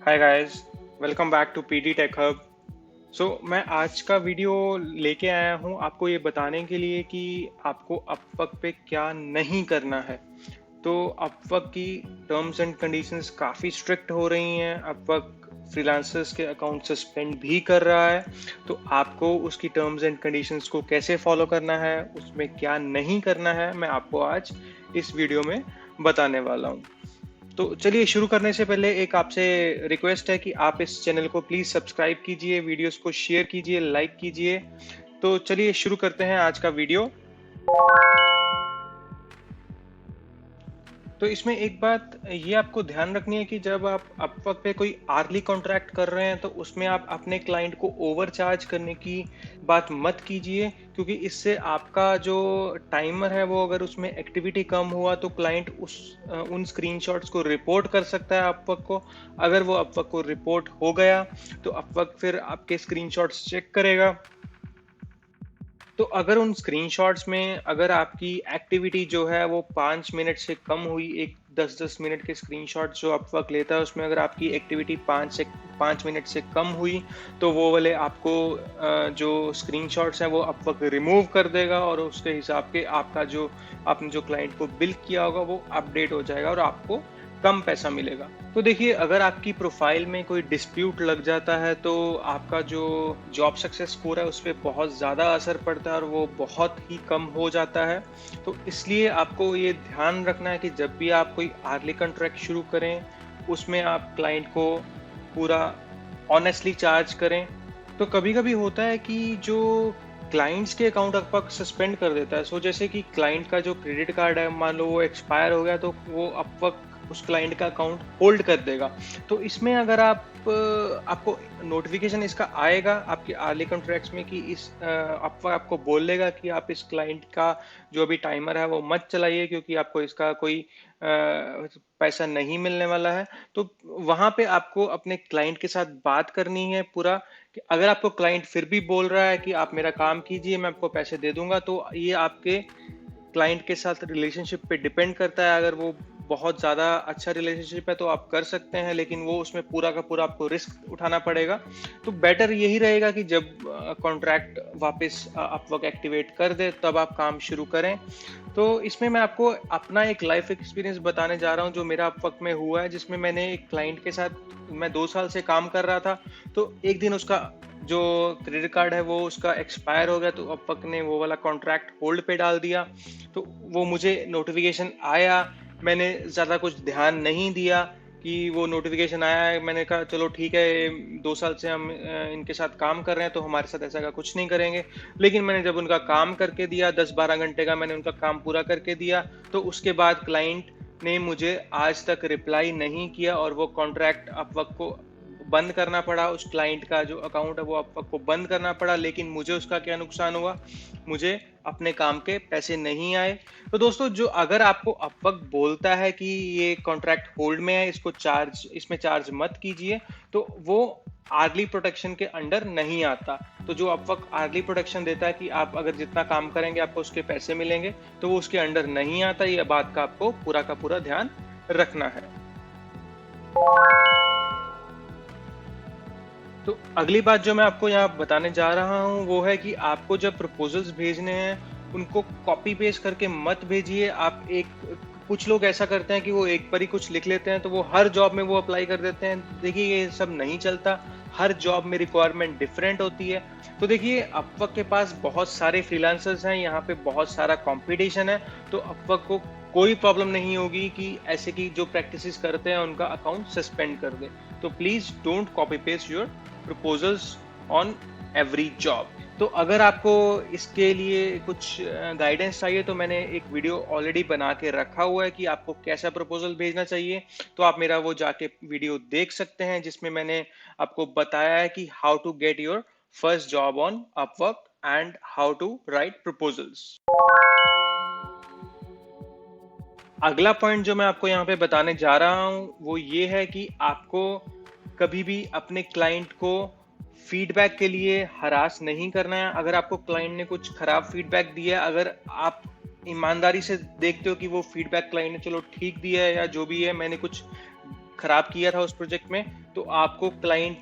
Hi guys, welcome back to PD Tech Hub. मैं आज का वीडियो लेके आया हूँ आपको ये बताने के लिए कि आपको अपवर्क पे क्या नहीं करना है। तो अपवर्क की टर्म्स एंड कंडीशंस काफ़ी स्ट्रिक्ट हो रही हैं। अपवर्क फ्रीलांसर्स के अकाउंट सस्पेंड भी कर रहा है। तो आपको उसकी टर्म्स एंड कंडीशंस को कैसे फॉलो करना है, उसमें क्या नहीं करना है, मैं आपको आज इस वीडियो में बताने वाला हूँ। तो चलिए शुरू करने से पहले एक आपसे रिक्वेस्ट है कि आप इस चैनल को प्लीज सब्सक्राइब कीजिए, वीडियोस को शेयर कीजिए, लाइक कीजिए। तो चलिए शुरू करते हैं आज का वीडियो। तो इसमें एक बात ये आपको ध्यान रखनी है कि जब आप अपवर्क पे कोई आर्ली कॉन्ट्रैक्ट कर रहे हैं तो उसमें आप अपने क्लाइंट को ओवर चार्ज करने की बात मत कीजिए, क्योंकि इससे आपका जो टाइमर है वो अगर उसमें एक्टिविटी कम हुआ तो क्लाइंट उन स्क्रीनशॉट्स को रिपोर्ट कर सकता है अपवर्क को। अगर वो अपवर्क को रिपोर्ट हो गया तो अपवर्क फिर आपके स्क्रीनशॉट्स चेक करेगा। तो अगर उन स्क्रीनशॉट्स में अगर आपकी एक्टिविटी जो है वो 5 मिनट से कम हुई, एक 10-10 मिनट के स्क्रीनशॉट जो अपवर्क लेता है उसमें अगर आपकी एक्टिविटी 5 मिनट से कम हुई तो वो वाले आपको जो स्क्रीनशॉट्स हैं वो अपवर्क रिमूव कर देगा और उसके हिसाब के आपका जो आपने जो क्लाइंट को बिल किया होगा वो अपडेट हो जाएगा और आपको कम पैसा मिलेगा। तो देखिए, अगर आपकी प्रोफाइल में कोई डिस्प्यूट लग जाता है तो आपका जो जॉब सक्सेस स्कोर है उस पर बहुत ज़्यादा असर पड़ता है और वो बहुत ही कम हो जाता है। तो इसलिए आपको ये ध्यान रखना है कि जब भी आप कोई आर्ली कॉन्ट्रैक्ट शुरू करें उसमें आप क्लाइंट को पूरा ऑनेस्टली चार्ज करें। तो कभी कभी होता है कि जो क्लाइंट्स के अकाउंट अपवर्क सस्पेंड कर देता है। जैसे कि क्लाइंट का जो क्रेडिट कार्ड है मान लो वो एक्सपायर हो गया तो वो अपवर्क उस क्लाइंट का अकाउंट होल्ड कर देगा। तो इसमें अगर आपको नोटिफिकेशन इसका आएगा आपके आर्ली कॉन्ट्रैक्ट्स में कि इस अपवर्क आपको बोल देगा कि आप इस क्लाइंट का जो अभी टाइमर है वो मत चलाइए क्योंकि आपको इसका कोई पैसा नहीं मिलने वाला है। तो वहां पे आपको अपने क्लाइंट के साथ बात करनी है पूरा, कि अगर आपको क्लाइंट फिर भी बोल रहा है कि आप मेरा काम कीजिए मैं आपको पैसे दे दूंगा, तो ये आपके क्लाइंट के साथ रिलेशनशिप पे डिपेंड करता है। अगर वो बहुत ज़्यादा अच्छा रिलेशनशिप है तो आप कर सकते हैं, लेकिन वो उसमें पूरा का पूरा आपको रिस्क उठाना पड़ेगा। तो बेटर यही रहेगा कि जब कॉन्ट्रैक्ट वापस अपवर्क एक्टिवेट कर दे तब आप काम शुरू करें। तो इसमें मैं आपको अपना एक लाइफ एक्सपीरियंस बताने जा रहा हूँ जो मेरा अपवर्क में हुआ है, जिसमें मैंने एक क्लाइंट के साथ मैं 2 साल से काम कर रहा था। तो एक दिन उसका जो क्रेडिट कार्ड है वो उसका एक्सपायर हो गया तो अपवर्क ने वो वाला कॉन्ट्रैक्ट होल्ड पे डाल दिया। तो वो मुझे नोटिफिकेशन आया, मैंने ज़्यादा कुछ ध्यान नहीं दिया कि वो नोटिफिकेशन आया है। मैंने कहा चलो ठीक है, 2 साल से हम इनके साथ काम कर रहे हैं तो हमारे साथ ऐसा का कुछ नहीं करेंगे। लेकिन मैंने जब उनका काम करके दिया 10-12 घंटे का मैंने उनका काम पूरा करके दिया, तो उसके बाद क्लाइंट ने मुझे आज तक रिप्लाई नहीं किया और वो कॉन्ट्रैक्ट अपवर्क को बंद करना पड़ा। उस क्लाइंट का जो अकाउंट है वो आपको बंद करना पड़ा। लेकिन मुझे उसका क्या नुकसान हुआ, मुझे अपने काम के पैसे नहीं आए। तो दोस्तों, जो अगर आपको अपवर्क बोलता है कि ये कॉन्ट्रैक्ट होल्ड में है, इसमें चार्ज मत कीजिए, तो वो आर्ली प्रोटेक्शन के अंडर नहीं आता। तो जो अपवर्क आर्ली प्रोटेक्शन देता है कि आप अगर जितना काम करेंगे आपको उसके पैसे मिलेंगे, तो वो उसके अंडर नहीं आता। ये बात का आपको पूरा का पूरा ध्यान रखना है। तो अगली बात जो मैं आपको यहाँ बताने जा रहा हूँ वो है कि आपको जब प्रपोजल्स भेजने हैं उनको कॉपी पेस्ट करके मत भेजिए। आप एक कुछ लोग ऐसा करते हैं कि वो एक बार ही कुछ लिख लेते हैं तो वो हर जॉब में वो अप्लाई कर देते हैं। देखिए, ये सब नहीं चलता। हर जॉब में रिक्वायरमेंट डिफरेंट होती है। तो देखिए, अपवर्क के पास बहुत सारे फ्रीलांसर्स हैं, यहाँ पे बहुत सारा कंपटीशन है। तो अपवर्क को कोई प्रॉब्लम नहीं होगी कि ऐसे की जो प्रैक्टिसेस करते हैं उनका अकाउंट सस्पेंड कर दे। तो please don't copy paste your proposals on every job. तो अगर आपको इसके लिए कुछ गाइडेंस चाहिए तो मैंने एक वीडियो ऑलरेडी बना के रखा हुआ है कि आपको कैसा प्रपोजल भेजना चाहिए। तो आप मेरा वो जाके वीडियो देख सकते हैं जिसमें मैंने आपको बताया है कि how to get your first job on Upwork and how to write proposals. अगला पॉइंट जो मैं आपको यहाँ पे बताने जा रहा हूँ वो ये है कि आपको कभी भी अपने क्लाइंट को फीडबैक के लिए हरास नहीं करना है। अगर आपको क्लाइंट ने कुछ खराब फीडबैक दिया है, अगर आप ईमानदारी से देखते हो कि वो फीडबैक क्लाइंट ने चलो ठीक दिया है या जो भी है, मैंने कुछ खराब किया था उस प्रोजेक्ट में, तो आपको क्लाइंट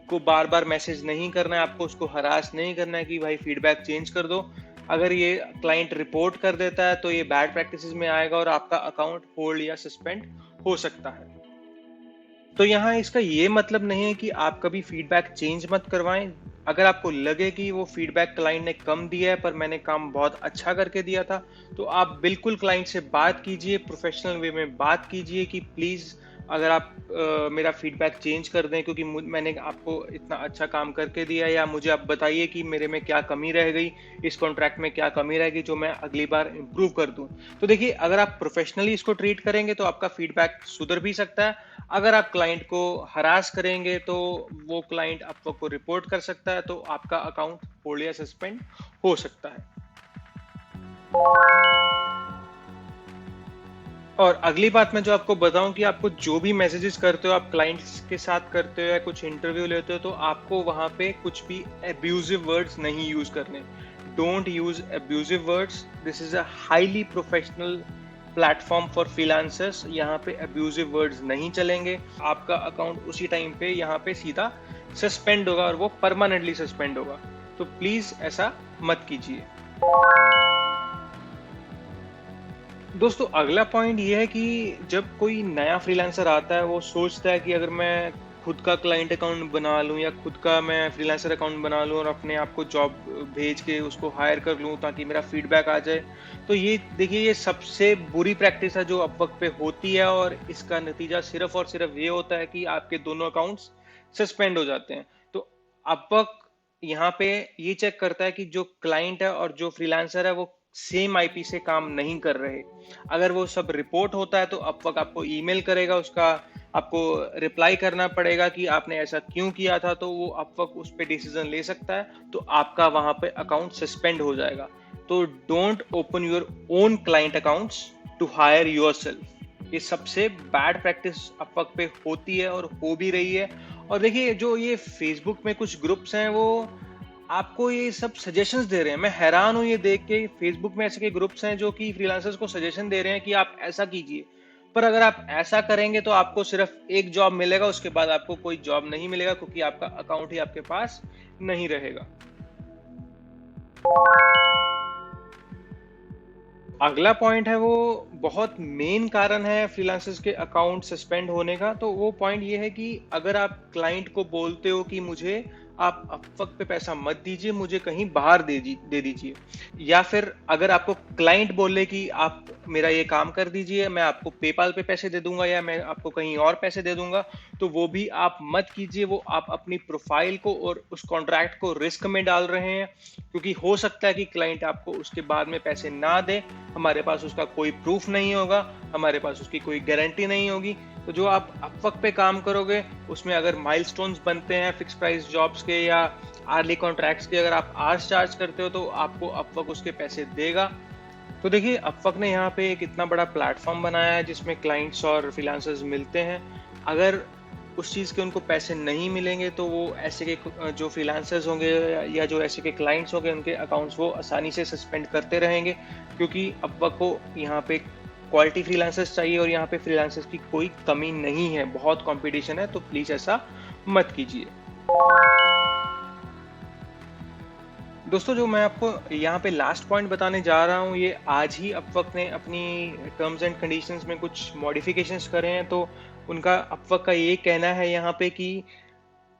को बार बार मैसेज नहीं करना है, आपको उसको हरास नहीं करना है कि भाई फीडबैक चेंज कर दो। अगर ये क्लाइंट रिपोर्ट कर देता है तो ये बैड प्रैक्टिसेस में आएगा और आपका अकाउंट होल्ड या सस्पेंड हो सकता है। तो यहाँ इसका ये मतलब नहीं है कि आप कभी फीडबैक चेंज मत करवाएं। अगर आपको लगे कि वो फीडबैक क्लाइंट ने कम दिया है पर मैंने काम बहुत अच्छा करके दिया था, तो आप बिल्कुल क्लाइंट से बात कीजिए, प्रोफेशनल वे में बात कीजिए कि प्लीज अगर आप मेरा फीडबैक चेंज कर दें, क्योंकि मैंने आपको इतना अच्छा काम करके दिया है, या मुझे आप बताइए कि मेरे में क्या कमी रह गई, इस कॉन्ट्रैक्ट में क्या कमी रहेगी जो मैं अगली बार इम्प्रूव कर दूं। तो देखिए, अगर आप प्रोफेशनली इसको ट्रीट करेंगे तो आपका फीडबैक सुधर भी सकता है। अगर आप क्लाइंट को हरास करेंगे तो वो क्लाइंट आपको रिपोर्ट कर सकता है, तो आपका अकाउंट होल्ड या सस्पेंड हो सकता है। और अगली बात मैं जो आपको बताऊं कि आपको जो भी मैसेजेस करते हो, आप क्लाइंट्स के साथ करते हो या कुछ इंटरव्यू लेते हो, तो आपको वहां पे कुछ भी अब्यूजिव वर्ड्स नहीं यूज करने। Don't use abusive words. This is a highly professional platform for freelancers. यहाँ पे अब्यूजिव वर्ड्स नहीं चलेंगे। आपका अकाउंट उसी टाइम पे यहाँ पे सीधा सस्पेंड होगा और वो परमानेंटली सस्पेंड होगा। तो प्लीज ऐसा मत कीजिए। दोस्तों, अगला पॉइंट ये है कि जब कोई नया फ्रीलांसर आता है, वो सोचता है कि अगर मैं खुद का क्लाइंट अकाउंट बना लूं या खुद का मैं फ्रीलांसर अकाउंट बना लूं और अपने आप को जॉब भेज के उसको हायर कर लूं ताकि मेरा फीडबैक आ जाए, तो ये देखिए, ये सबसे बुरी प्रैक्टिस है जो अपवर्क पे होती है, और इसका नतीजा सिर्फ और सिर्फ ये होता है कि आपके दोनों अकाउंट्स सस्पेंड हो जाते हैं। तो अपवर्क यहाँ पे ये चेक करता है कि जो क्लाइंट है और जो फ्रीलांसर है वो सेम आईपी से काम नहीं कर रहे। अगर वो सब रिपोर्ट होता है तो अपवर्क आपको ईमेल करेगा, उसका आपको रिप्लाई करना पड़ेगा कि आपने ऐसा क्यों किया था, तो वो अपवर्क उस पर डिसीजन ले सकता है, तो आपका वहां पे अकाउंट सस्पेंड हो जाएगा। तो don't open your own client accounts to hire yourself. ये सबसे बैड प्रैक्टिस अपवर्क पे होती है और हो भी रही है। और देखिए, जो ये फेसबुक में कुछ ग्रुप्स हैं, वो आपको ये सब सजेशंस दे रहे हैं। मैं हैरान हूं ये देख के, फेसबुक में ऐसे के ग्रुप्स हैं जो कि फ्रीलांसर्स को सजेशन दे रहे हैं कि आप ऐसा कीजिए। पर अगर आप ऐसा करेंगे तो आपको सिर्फ एक जॉब मिलेगा, उसके बाद आपको कोई जॉब नहीं मिलेगा, क्योंकि आपका अकाउंट ही आपके पास नहीं रहेगा। अगला पॉइंट है, वो बहुत मेन कारण है फ्रीलांसर्स के अकाउंट सस्पेंड होने का। तो वो पॉइंट ये है कि अगर आप क्लाइंट को बोलते हो कि मुझे आप अपवर्क पे पैसा मत दीजिए, मुझे कहीं बाहर दे दीजिए, या फिर अगर आपको क्लाइंट बोले कि आप मेरा ये काम कर दीजिए, मैं आपको पेपाल पे पैसे दे दूंगा या मैं आपको कहीं और पैसे दे दूंगा, तो वो भी आप मत कीजिए। वो आप अपनी प्रोफाइल को और उस कॉन्ट्रैक्ट को रिस्क में डाल रहे हैं, क्योंकि हो सकता है कि क्लाइंट आपको उसके बाद में पैसे ना दे। हमारे पास उसका कोई प्रूफ नहीं होगा, हमारे पास उसकी कोई गारंटी नहीं होगी। तो जो आप अपवर्क पे काम करोगे, उसमें अगर माइलस्टोन्स बनते हैं फिक्स प्राइस जॉब्स के या आर्ली कॉन्ट्रैक्ट्स के, अगर आप आर्स चार्ज करते हो तो आपको अपवर्क उसके पैसे देगा। तो देखिए, अपवर्क ने यहाँ पे एक इतना बड़ा प्लेटफॉर्म बनाया है जिसमें क्लाइंट्स और फ्रीलांसर्स मिलते हैं। अगर उस चीज़ के उनको पैसे नहीं मिलेंगे तो वो ऐसे के जो फ्रीलांसर्स होंगे या जो ऐसे के क्लाइंट्स होंगे, उनके अकाउंट्स वो आसानी से सस्पेंड करते रहेंगे, क्योंकि अपवर्क को यहाँ पे क्वालिटी फ्रीलांसर्स चाहिए और यहाँ पे फ्रीलांसर्स की कोई कमी नहीं है, बहुत कंपटीशन है। तो प्लीज ऐसा मत कीजिए। दोस्तों, जो मैं आपको यहाँ पे लास्ट पॉइंट बताने जा रहा हूँ, ये आज ही अपवर्क ने अपनी टर्म्स एंड कंडीशंस में कुछ मॉडिफिकेशंस करे हैं। तो उनका अपवर्क का ये कहना है यहाँ पे कि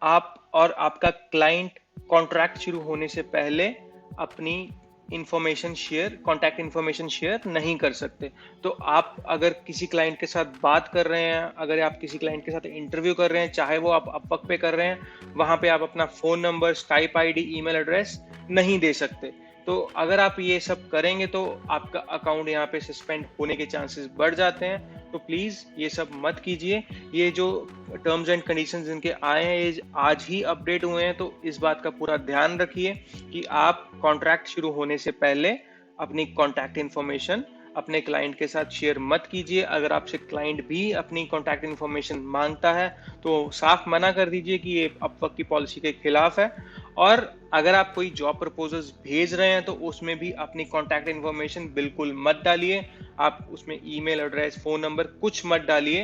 आप और आपका क्लाइंट कॉन्ट्रैक्ट शुरू होने से पहले अपनी information share, contact information share नहीं कर सकते। तो आप अगर किसी क्लाइंट के साथ बात कर रहे हैं, अगर आप किसी क्लाइंट के साथ इंटरव्यू कर रहे हैं, चाहे वो आप अपवर्क पे कर रहे हैं, वहां पे आप अपना phone number, Skype ID, email address नहीं दे सकते। तो अगर आप ये सब करेंगे तो आपका अकाउंट यहाँ पे सस्पेंड होने के चांसेस बढ़ जाते हैं। तो प्लीज ये सब मत कीजिए। ये जो टर्म्स एंड कंडीशंस इनके आए हैं, ये आज ही अपडेट हुए हैं, तो इस बात का पूरा ध्यान रखिए कि आप कॉन्ट्रैक्ट शुरू होने से पहले अपनी कॉन्टैक्ट इन्फॉर्मेशन अपने क्लाइंट के साथ शेयर मत कीजिए। अगर आपसे क्लाइंट भी अपनी कॉन्टैक्ट इन्फॉर्मेशन मांगता है तो साफ मना कर दीजिए कि ये अपवर्क की पॉलिसी के खिलाफ है। और अगर आप कोई जॉब प्रपोजल्स भेज रहे हैं तो उसमें भी अपनी कॉन्टैक्ट इन्फॉर्मेशन बिल्कुल मत डालिए। आप उसमें ईमेल एड्रेस, फोन नंबर कुछ मत डालिए।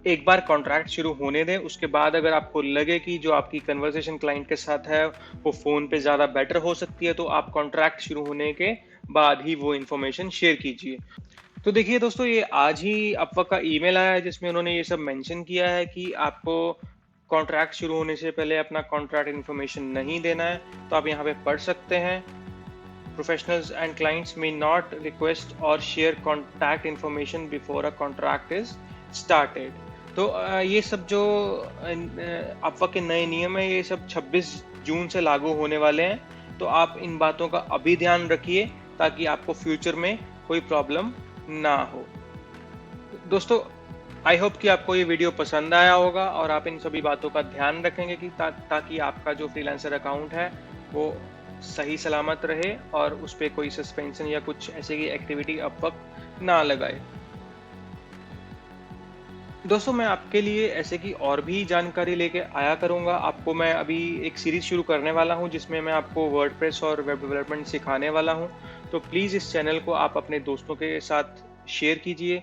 एक बार कॉन्ट्रैक्ट शुरू होने दें, उसके बाद अगर आपको लगे कि जो आपकी कन्वर्सेशन क्लाइंट के साथ है वो फ़ोन पे ज़्यादा बेटर हो सकती है, तो आप कॉन्ट्रैक्ट शुरू होने के बाद ही वो इन्फॉर्मेशन शेयर कीजिए। तो देखिए दोस्तों, ये आज ही अपवर्क का ईमेल आया है जिसमें उन्होंने ये सब मेंशन किया है कि आपको कॉन्ट्रैक्ट शुरू होने से पहले अपना कॉन्ट्रैक्ट इन्फॉर्मेशन नहीं देना है। तो आप यहाँ पे पढ़ सकते हैं, professionals and clients may not request or share contact information before a contract is started। तो ये सब जो आपवा के नए नियम है, ये सब 26 जून से लागू होने वाले हैं। तो आप इन बातों का अभी ध्यान रखिए ताकि आपको फ्यूचर में कोई प्रॉब्लम ना हो। दोस्तों, आई होप कि आपको ये वीडियो पसंद आया होगा और आप इन सभी बातों का ध्यान रखेंगे कि ताकि आपका जो फ्रीलांसर अकाउंट है वो सही सलामत रहे और उस पे कोई सस्पेंशन या कुछ ऐसे की एक्टिविटी अपवर्क ना लगाए। दोस्तों, मैं आपके लिए ऐसे की और भी जानकारी लेके आया करूंगा। आपको मैं अभी एक सीरीज शुरू करने वाला हूं जिसमें मैं आपको वर्डप्रेस और वेब डेवलपमेंट सिखाने वाला हूं। तो प्लीज़ इस चैनल को आप अपने दोस्तों के साथ शेयर कीजिए,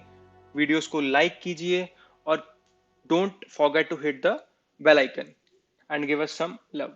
वीडियोस को लाइक कीजिए और don't forget to hit the bell icon and give us some love.